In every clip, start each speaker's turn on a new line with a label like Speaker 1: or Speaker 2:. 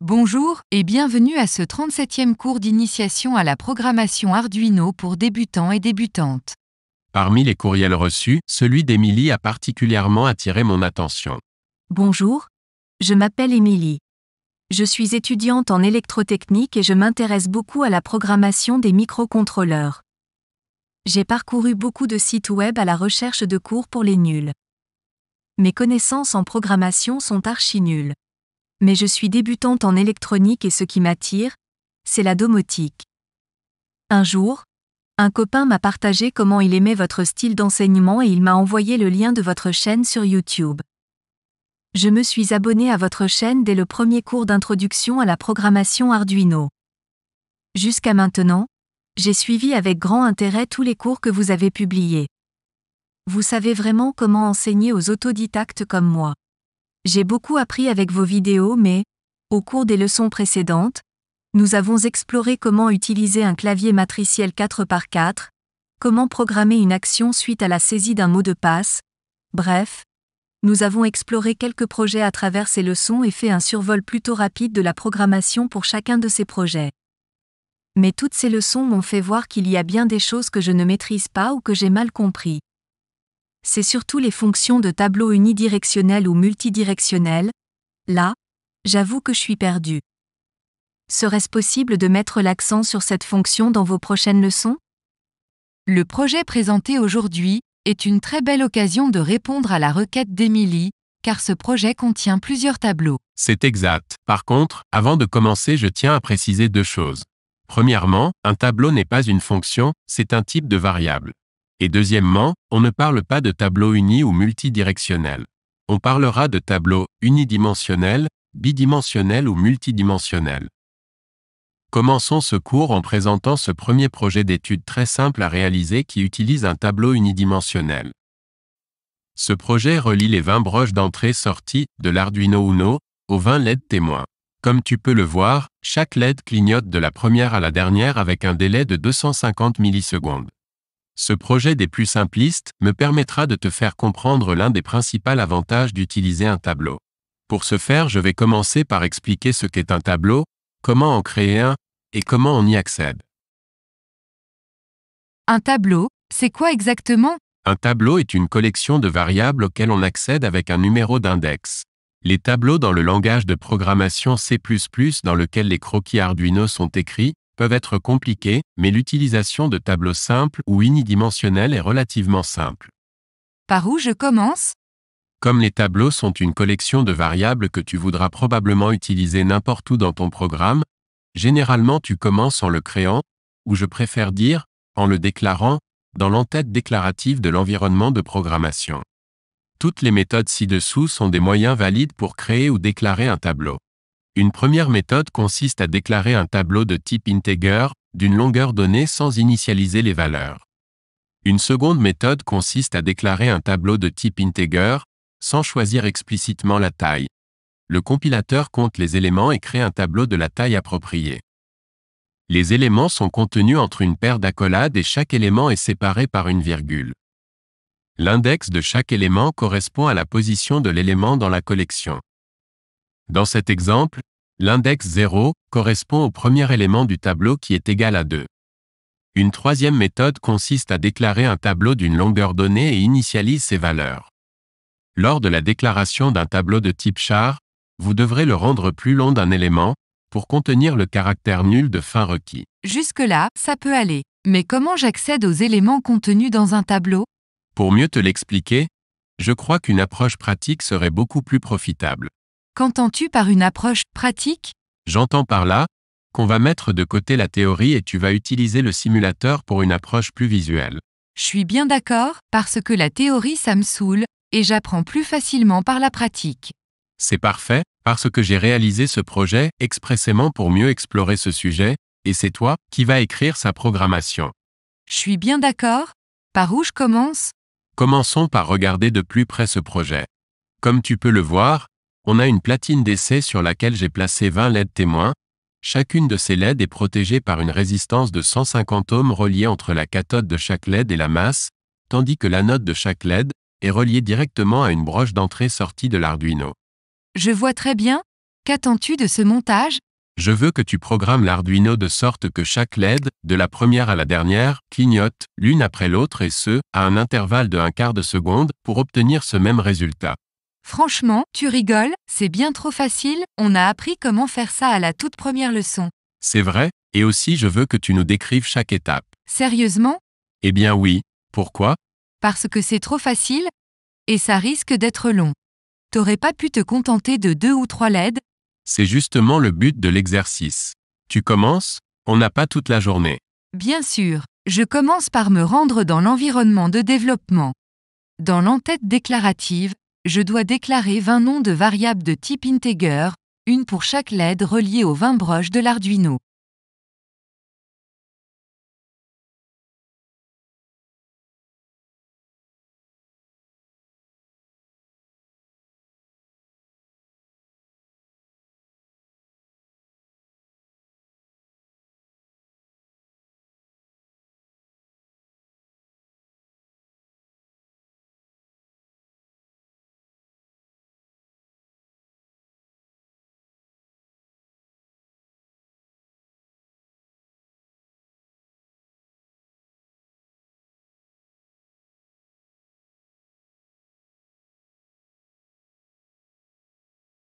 Speaker 1: Bonjour et bienvenue à ce 37e cours d'initiation à la programmation Arduino pour débutants et débutantes.
Speaker 2: Parmi les courriels reçus, celui d'Émilie a particulièrement attiré mon attention.
Speaker 3: Bonjour, je m'appelle Émilie. Je suis étudiante en électrotechnique et je m'intéresse beaucoup à la programmation des microcontrôleurs. J'ai parcouru beaucoup de sites web à la recherche de cours pour les nuls. Mes connaissances en programmation sont archi nulles. Mais je suis débutante en électronique et ce qui m'attire, c'est la domotique. Un jour, un copain m'a partagé comment il aimait votre style d'enseignement et il m'a envoyé le lien de votre chaîne sur YouTube. Je me suis abonnée à votre chaîne dès le premier cours d'introduction à la programmation Arduino. Jusqu'à maintenant, j'ai suivi avec grand intérêt tous les cours que vous avez publiés. Vous savez vraiment comment enseigner aux autodidactes comme moi. J'ai beaucoup appris avec vos vidéos mais, au cours des leçons précédentes, nous avons exploré comment utiliser un clavier matriciel 4x4, comment programmer une action suite à la saisie d'un mot de passe, bref, nous avons exploré quelques projets à travers ces leçons et fait un survol plutôt rapide de la programmation pour chacun de ces projets. Mais toutes ces leçons m'ont fait voir qu'il y a bien des choses que je ne maîtrise pas ou que j'ai mal compris. C'est surtout les fonctions de tableau unidirectionnel ou multidirectionnel. Là, j'avoue que je suis perdue. Serait-ce possible de mettre l'accent sur cette fonction dans vos prochaines leçons ?
Speaker 1: Le projet présenté aujourd'hui est une très belle occasion de répondre à la requête d'Émilie, car ce projet contient plusieurs tableaux.
Speaker 2: C'est exact. Par contre, avant de commencer, je tiens à préciser deux choses. Premièrement, un tableau n'est pas une fonction, c'est un type de variable. Et deuxièmement, on ne parle pas de tableau uni ou multidirectionnel. On parlera de tableau unidimensionnel, bidimensionnel ou multidimensionnel. Commençons ce cours en présentant ce premier projet d'étude très simple à réaliser qui utilise un tableau unidimensionnel. Ce projet relie les 20 broches d'entrée-sortie de l'Arduino Uno aux 20 LED témoins. Comme tu peux le voir, chaque LED clignote de la première à la dernière avec un délai de 250 millisecondes. Ce projet des plus simplistes me permettra de te faire comprendre l'un des principaux avantages d'utiliser un tableau. Pour ce faire, je vais commencer par expliquer ce qu'est un tableau, comment en créer un, et comment on y accède.
Speaker 1: Un tableau, c'est quoi exactement ?
Speaker 2: Un tableau est une collection de variables auxquelles on accède avec un numéro d'index. Les tableaux dans le langage de programmation C++ dans lequel les croquis Arduino sont écrits, peuvent être compliqués, mais l'utilisation de tableaux simples ou unidimensionnels est relativement simple.
Speaker 1: Par où je commence ?
Speaker 2: Comme les tableaux sont une collection de variables que tu voudras probablement utiliser n'importe où dans ton programme, généralement tu commences en le créant, ou je préfère dire, en le déclarant, dans l'entête déclarative de l'environnement de programmation. Toutes les méthodes ci-dessous sont des moyens valides pour créer ou déclarer un tableau. Une première méthode consiste à déclarer un tableau de type integer, d'une longueur donnée sans initialiser les valeurs. Une seconde méthode consiste à déclarer un tableau de type integer, sans choisir explicitement la taille. Le compilateur compte les éléments et crée un tableau de la taille appropriée. Les éléments sont contenus entre une paire d'accolades et chaque élément est séparé par une virgule. L'index de chaque élément correspond à la position de l'élément dans la collection. Dans cet exemple, l'index 0 correspond au premier élément du tableau qui est égal à 2. Une troisième méthode consiste à déclarer un tableau d'une longueur donnée et initialise ses valeurs. Lors de la déclaration d'un tableau de type char, vous devrez le rendre plus long d'un élément, pour contenir le caractère nul de fin requis.
Speaker 1: Jusque-là, ça peut aller. Mais comment j'accède aux éléments contenus dans un tableau ?
Speaker 2: Pour mieux te l'expliquer, je crois qu'une approche pratique serait beaucoup plus profitable.
Speaker 1: Qu'entends-tu par une approche pratique ?
Speaker 2: J'entends par là qu'on va mettre de côté la théorie et tu vas utiliser le simulateur pour une approche plus visuelle.
Speaker 1: Je suis bien d'accord, parce que la théorie ça me saoule, et j'apprends plus facilement par la pratique.
Speaker 2: C'est parfait, parce que j'ai réalisé ce projet expressément pour mieux explorer ce sujet, et c'est toi qui vas écrire sa programmation.
Speaker 1: Je suis bien d'accord. Par où je commence ?
Speaker 2: Commençons par regarder de plus près ce projet. Comme tu peux le voir, on a une platine d'essai sur laquelle j'ai placé 20 LED témoins. Chacune de ces LED est protégée par une résistance de 150 ohms reliée entre la cathode de chaque LED et la masse, tandis que l'anode de chaque LED est reliée directement à une broche d'entrée-sortie de l'Arduino.
Speaker 1: Je vois très bien. Qu'attends-tu de ce montage?
Speaker 2: Je veux que tu programmes l'Arduino de sorte que chaque LED, de la première à la dernière, clignote, l'une après l'autre et ce, à un intervalle de 1/4 de seconde, pour obtenir ce même résultat.
Speaker 1: Franchement, tu rigoles, c'est bien trop facile, on a appris comment faire ça à la toute première leçon.
Speaker 2: C'est vrai, et aussi je veux que tu nous décrives chaque étape.
Speaker 1: Sérieusement?
Speaker 2: Eh bien oui. Pourquoi?
Speaker 1: Parce que c'est trop facile? Et ça risque d'être long. T'aurais pas pu te contenter de 2 ou 3 LED?
Speaker 2: C'est justement le but de l'exercice. Tu commences? On n'a pas toute la journée.
Speaker 1: Bien sûr, je commence par me rendre dans l'environnement de développement. Dans l'entête déclarative, je dois déclarer 20 noms de variables de type integer, une pour chaque LED reliée aux 20 broches de l'Arduino.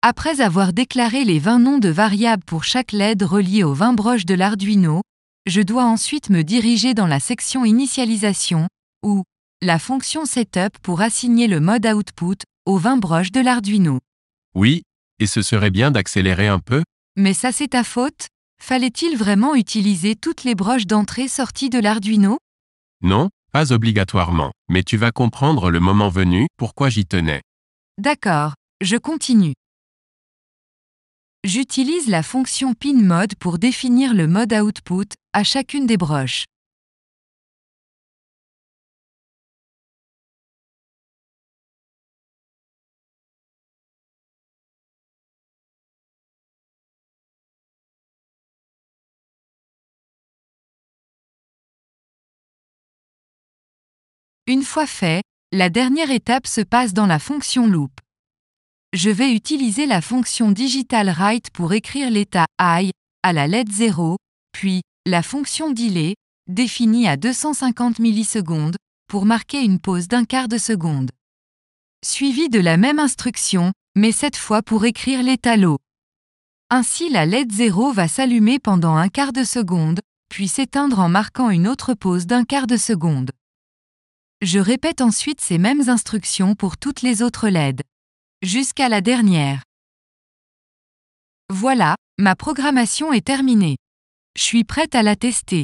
Speaker 1: Après avoir déclaré les 20 noms de variables pour chaque LED relié aux 20 broches de l'Arduino, je dois ensuite me diriger dans la section Initialisation, ou la fonction Setup pour assigner le mode Output aux 20 broches de l'Arduino.
Speaker 2: Oui, et ce serait bien d'accélérer un peu?
Speaker 1: Mais ça c'est ta faute? Fallait-il vraiment utiliser toutes les broches d'entrée-sortie de l'Arduino?
Speaker 2: Non, pas obligatoirement, mais tu vas comprendre le moment venu, pourquoi j'y tenais.
Speaker 1: D'accord, je continue. J'utilise la fonction pinMode pour définir le mode Output à chacune des broches. Une fois fait, la dernière étape se passe dans la fonction loop. Je vais utiliser la fonction digitalWrite pour écrire l'état I à la LED 0, puis la fonction delay, définie à 250 millisecondes, pour marquer une pause d'1/4 de seconde. Suivie de la même instruction, mais cette fois pour écrire l'état low. Ainsi la LED 0 va s'allumer pendant 1/4 de seconde, puis s'éteindre en marquant une autre pause d'1/4 de seconde. Je répète ensuite ces mêmes instructions pour toutes les autres LED. Jusqu'à la dernière. Voilà, ma programmation est terminée. Je suis prête à la tester.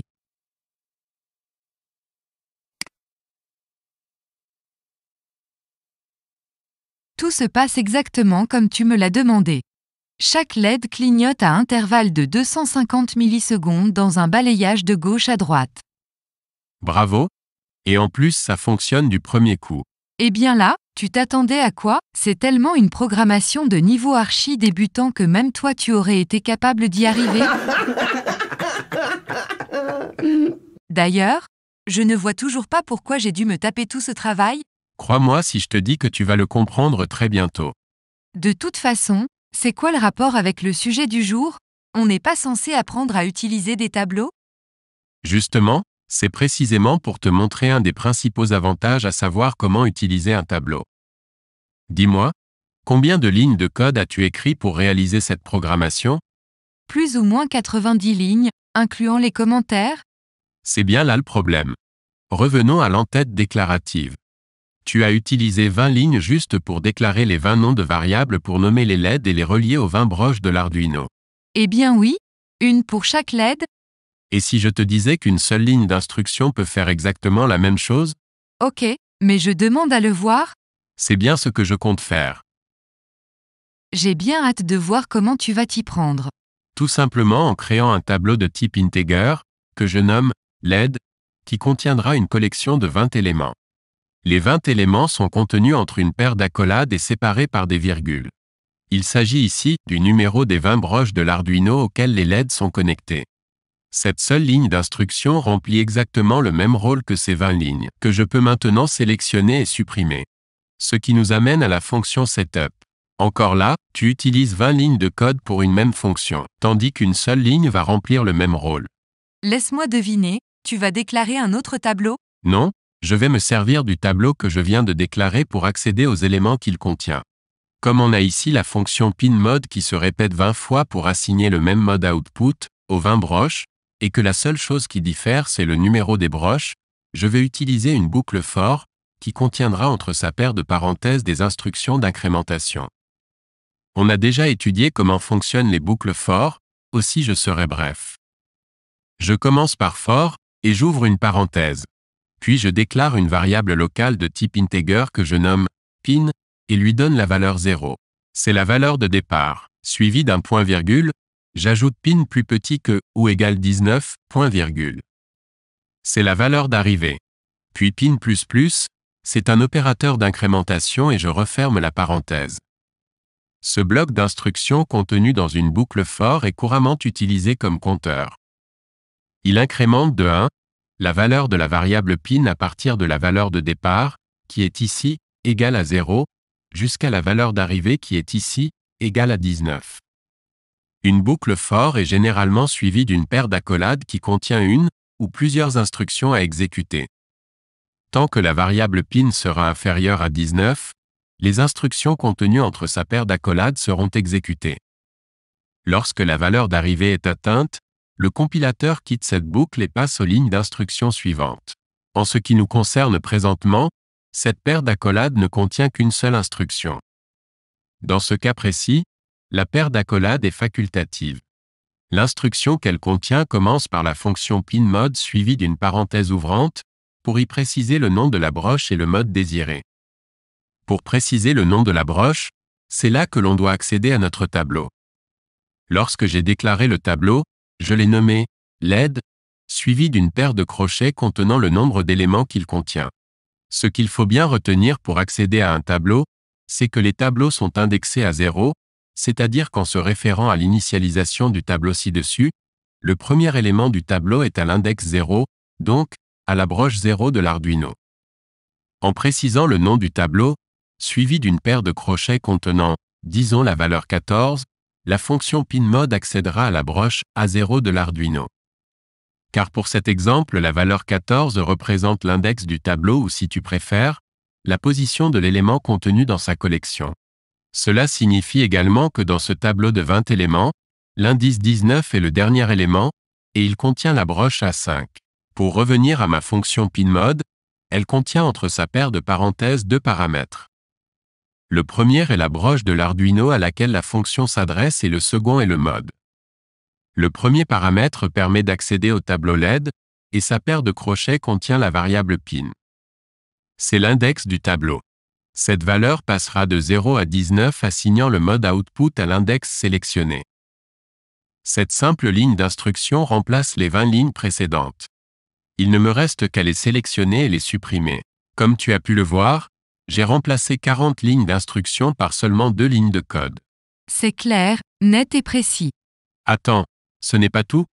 Speaker 1: Tout se passe exactement comme tu me l'as demandé. Chaque LED clignote à intervalles de 250 millisecondes dans un balayage de gauche à droite.
Speaker 2: Bravo. Et en plus ça fonctionne du premier coup.
Speaker 1: Eh bien là, tu t'attendais à quoi? C'est tellement une programmation de niveau archi débutant que même toi tu aurais été capable d'y arriver. D'ailleurs, je ne vois toujours pas pourquoi j'ai dû me taper tout ce travail.
Speaker 2: Crois-moi si je te dis que tu vas le comprendre très bientôt.
Speaker 1: De toute façon, c'est quoi le rapport avec le sujet du jour? On n'est pas censé apprendre à utiliser des tableaux?
Speaker 2: Justement, c'est précisément pour te montrer un des principaux avantages à savoir comment utiliser un tableau. Dis-moi, combien de lignes de code as-tu écrit pour réaliser cette programmation?
Speaker 1: Plus ou moins 90 lignes, incluant les commentaires?
Speaker 2: C'est bien là le problème. Revenons à l'entête déclarative. Tu as utilisé 20 lignes juste pour déclarer les 20 noms de variables pour nommer les LED et les relier aux 20 broches de l'Arduino.
Speaker 1: Eh bien oui, une pour chaque LED.
Speaker 2: Et si je te disais qu'une seule ligne d'instruction peut faire exactement la même chose?
Speaker 1: Ok, mais je demande à le voir.
Speaker 2: C'est bien ce que je compte faire.
Speaker 1: J'ai bien hâte de voir comment tu vas t'y prendre.
Speaker 2: Tout simplement en créant un tableau de type integer, que je nomme LED, qui contiendra une collection de 20 éléments. Les 20 éléments sont contenus entre une paire d'accolades et séparés par des virgules. Il s'agit ici du numéro des 20 broches de l'Arduino auxquelles les LED sont connectés. Cette seule ligne d'instruction remplit exactement le même rôle que ces 20 lignes, que je peux maintenant sélectionner et supprimer. Ce qui nous amène à la fonction Setup. Encore là, tu utilises 20 lignes de code pour une même fonction, tandis qu'une seule ligne va remplir le même rôle.
Speaker 1: Laisse-moi deviner, tu vas déclarer un autre tableau?
Speaker 2: Non, je vais me servir du tableau que je viens de déclarer pour accéder aux éléments qu'il contient. Comme on a ici la fonction pinMode qui se répète 20 fois pour assigner le même mode output aux 20 broches, et que la seule chose qui diffère c'est le numéro des broches, je vais utiliser une boucle for qui contiendra entre sa paire de parenthèses des instructions d'incrémentation. On a déjà étudié comment fonctionnent les boucles for, aussi je serai bref. Je commence par for, et j'ouvre une parenthèse. Puis je déclare une variable locale de type integer que je nomme pin, et lui donne la valeur 0. C'est la valeur de départ, suivie d'un point virgule, j'ajoute pin plus petit que ou égale 19, point virgule. C'est la valeur d'arrivée. Puis pin++, c'est un opérateur d'incrémentation et je referme la parenthèse. Ce bloc d'instructions contenu dans une boucle for est couramment utilisé comme compteur. Il incrémente de 1, la valeur de la variable pin à partir de la valeur de départ, qui est ici, égale à 0, jusqu'à la valeur d'arrivée qui est ici, égale à 19. Une boucle for est généralement suivie d'une paire d'accolades qui contient une ou plusieurs instructions à exécuter. Tant que la variable pin sera inférieure à 19, les instructions contenues entre sa paire d'accolades seront exécutées. Lorsque la valeur d'arrivée est atteinte, le compilateur quitte cette boucle et passe aux lignes d'instructions suivantes. En ce qui nous concerne présentement, cette paire d'accolades ne contient qu'une seule instruction. Dans ce cas précis, la paire d'accolades est facultative. L'instruction qu'elle contient commence par la fonction pinMode suivie d'une parenthèse ouvrante, pour y préciser le nom de la broche et le mode désiré. Pour préciser le nom de la broche, c'est là que l'on doit accéder à notre tableau. Lorsque j'ai déclaré le tableau, je l'ai nommé LED, suivi d'une paire de crochets contenant le nombre d'éléments qu'il contient. Ce qu'il faut bien retenir pour accéder à un tableau, c'est que les tableaux sont indexés à 0, c'est-à-dire qu'en se référant à l'initialisation du tableau ci-dessus, le premier élément du tableau est à l'index 0, donc à la broche 0 de l'Arduino. En précisant le nom du tableau, suivi d'une paire de crochets contenant, disons la valeur 14, la fonction pinMode accédera à la broche A0 de l'Arduino. Car pour cet exemple, la valeur 14 représente l'index du tableau ou si tu préfères, la position de l'élément contenu dans sa collection. Cela signifie également que dans ce tableau de 20 éléments, l'indice 19 est le dernier élément, et il contient la broche A5. Pour revenir à ma fonction pinMode, elle contient entre sa paire de parenthèses deux paramètres. Le premier est la broche de l'Arduino à laquelle la fonction s'adresse et le second est le mode. Le premier paramètre permet d'accéder au tableau LED, et sa paire de crochets contient la variable pin. C'est l'index du tableau. Cette valeur passera de 0 à 19 assignant le mode output à l'index sélectionné. Cette simple ligne d'instruction remplace les 20 lignes précédentes. Il ne me reste qu'à les sélectionner et les supprimer. Comme tu as pu le voir, j'ai remplacé 40 lignes d'instruction par seulement 2 lignes de code.
Speaker 1: C'est clair, net et précis.
Speaker 2: Attends, ce n'est pas tout.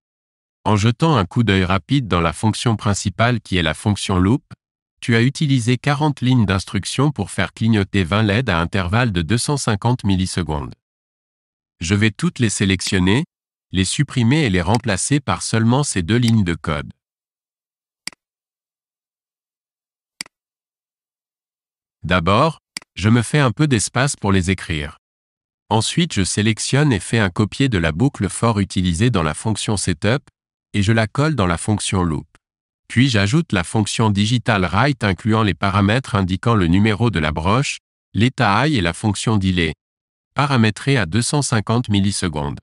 Speaker 2: En jetant un coup d'œil rapide dans la fonction principale qui est la fonction loop, tu as utilisé 40 lignes d'instruction pour faire clignoter 20 LED à intervalles de 250 millisecondes. Je vais toutes les sélectionner, les supprimer et les remplacer par seulement ces 2 lignes de code. D'abord, je me fais un peu d'espace pour les écrire. Ensuite, je sélectionne et fais un copier de la boucle for utilisée dans la fonction setup, et je la colle dans la fonction loop. Puis j'ajoute la fonction digitalWrite incluant les paramètres indiquant le numéro de la broche, l'état i et la fonction delay, paramétrée à 250 millisecondes.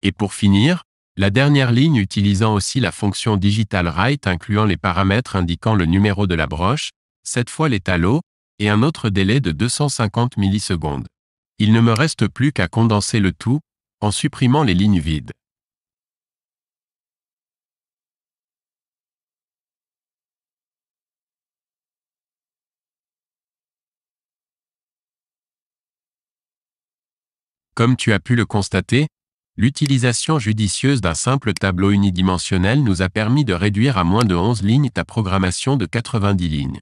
Speaker 2: Et pour finir, la dernière ligne utilisant aussi la fonction digitalWrite incluant les paramètres indiquant le numéro de la broche, cette fois l'état low, et un autre délai de 250 millisecondes. Il ne me reste plus qu'à condenser le tout, en supprimant les lignes vides. Comme tu as pu le constater, l'utilisation judicieuse d'un simple tableau unidimensionnel nous a permis de réduire à moins de 11 lignes ta programmation de 90 lignes.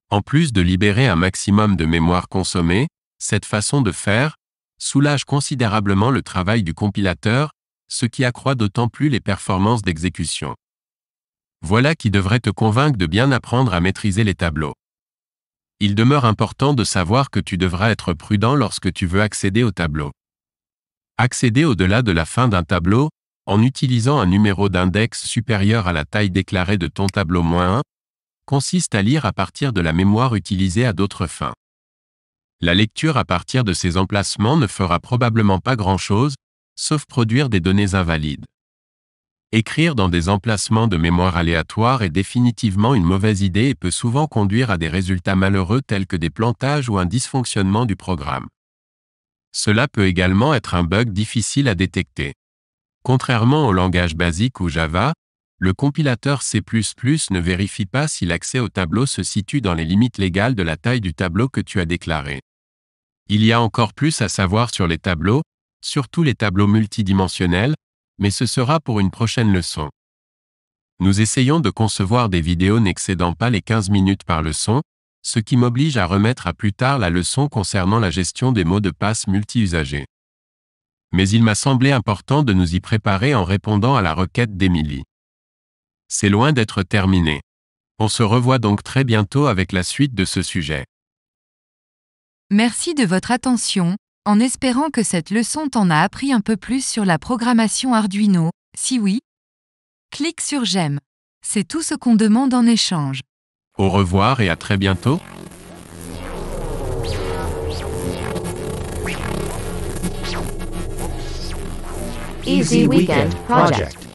Speaker 2: En plus de libérer un maximum de mémoire consommée, Cette façon de faire soulage considérablement le travail du compilateur, ce qui accroît d'autant plus les performances d'exécution. Voilà qui devrait te convaincre de bien apprendre à maîtriser les tableaux. Il demeure important de savoir que tu devras être prudent lorsque tu veux accéder au tableau. Accéder au-delà de la fin d'un tableau, en utilisant un numéro d'index supérieur à la taille déclarée de ton tableau -1, consiste à lire à partir de la mémoire utilisée à d'autres fins. La lecture à partir de ces emplacements ne fera probablement pas grand-chose, sauf produire des données invalides. Écrire dans des emplacements de mémoire aléatoires est définitivement une mauvaise idée et peut souvent conduire à des résultats malheureux tels que des plantages ou un dysfonctionnement du programme. Cela peut également être un bug difficile à détecter. Contrairement au langage basique ou Java, le compilateur C++ ne vérifie pas si l'accès au tableau se situe dans les limites légales de la taille du tableau que tu as déclaré. Il y a encore plus à savoir sur les tableaux, surtout les tableaux multidimensionnels, mais ce sera pour une prochaine leçon. Nous essayons de concevoir des vidéos n'excédant pas les 15 minutes par leçon, ce qui m'oblige à remettre à plus tard la leçon concernant la gestion des mots de passe multi-usagers. Mais il m'a semblé important de nous y préparer en répondant à la requête d'Emily. C'est loin d'être terminé. On se revoit donc très bientôt avec la suite de ce sujet.
Speaker 1: Merci de votre attention, en espérant que cette leçon t'en a appris un peu plus sur la programmation Arduino. Si oui, clique sur j'aime. C'est tout ce qu'on demande en échange.
Speaker 2: Au revoir et à très bientôt.
Speaker 4: Easy Weekend Project.